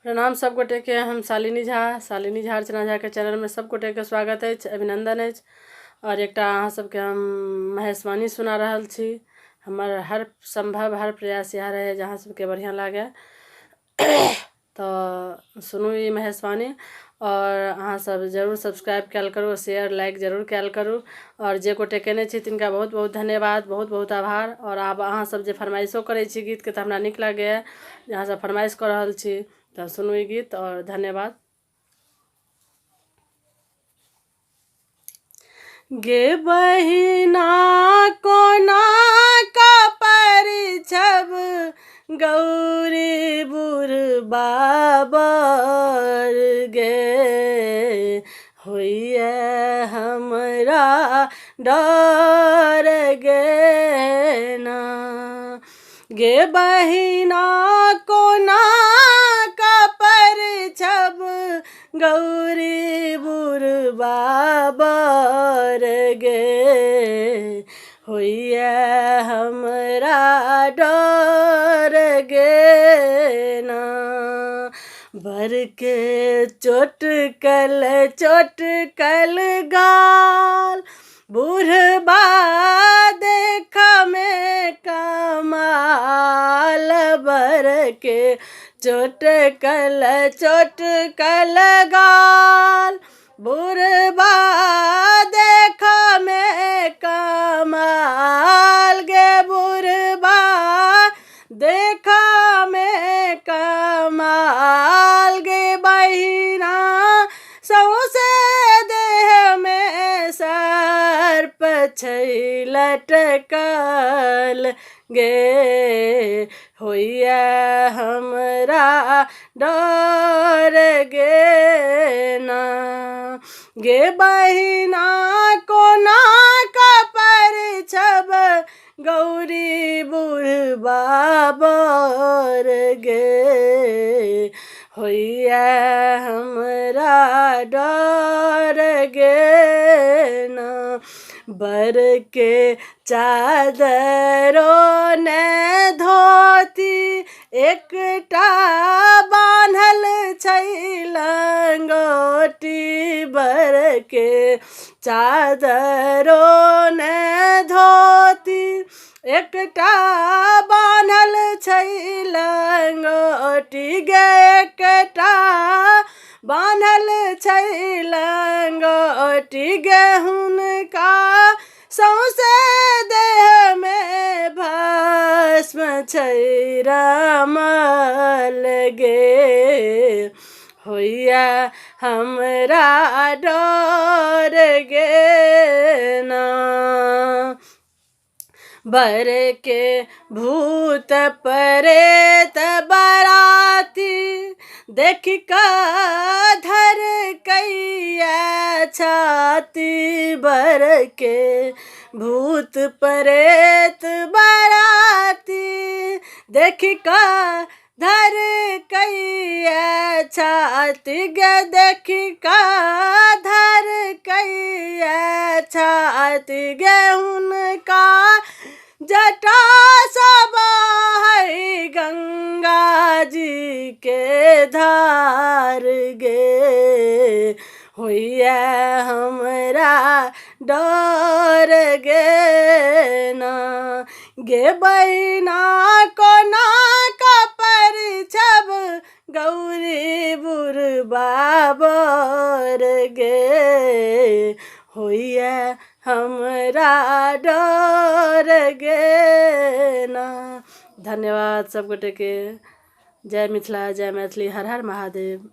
प्रणाम सब गोटे के। हम शालिनी झा अर्चना झा के चैनल में सब गोटे के स्वागत है, अभिनंदन है। और एक अहाँ सबके हम महेशवाणी सुना रहल छी। हमार हर संभव हर प्रयास यहाँ रहे जहाँ सबके बढ़िया लागे तो सुनू ई महेशवाणी। और अहाँ सब जरूर सब्सक्राइब कैल करू, शेयर लाइक जरूर कैल करू। और जे गोटे केने छी तिनका बहुत बहुत धन्यवाद, बहुत बहुत आभार। और आब अहाँ सब जे फरमाइशो करै छी गीत के तो हमरा नीक लागे, अहाँ सब फरमाइश कर रहल छी तो सुनू ई गीत और धन्यवाद। गे बहिना कोना का परिछब गौरी बुढ़बाबर गे, होइए हमरा डर गे ना। गे बहिना कोना का परिछब गौरी बुढ़बाबर गे, होइए हमरा डर गे ना। बर के चोटकल गाल बुढ़बा देख में कमाल, बर के चोटकल गाल बुढ़बा देख में कमाल गे, बुढ़बा देख में कमाल गे। बहिना सौसे देह में सर्प छै लटकल गे, होइए हमरा डर गे ना। गे बहिना कोना का परिछब गौरी बुढ़बाबर गे, होइए हमरा डर गे ना। बर के चादरो ने धोती एकटा बान्हल छै लंगोटी, बर के चादरो ने धोती एकटा बान्हल छै लंगोटी गे, एकटा बान्हल छै लंगोटी गे। हुनका सौसे देह में भस्म छै रमल गे, होइए हमरा डर गे ना। बर के भूत प्रेत बराती देख का धर कैया छाती, बर के भूत प्रेत बराती देख का धर कैया छाती गे, देख का धर कैया छाती गे। उनका जटा सब है गंगा जी के धार गे, होइए हमरा डर गे ना। गे बहिना कोना का परिछब गौरी बुढ़बाबर गे, होइए हमरा डर गे ना। धन्यवाद सब गोटे के। जय मिथिला, जय मैथिली, हर हर महादेव।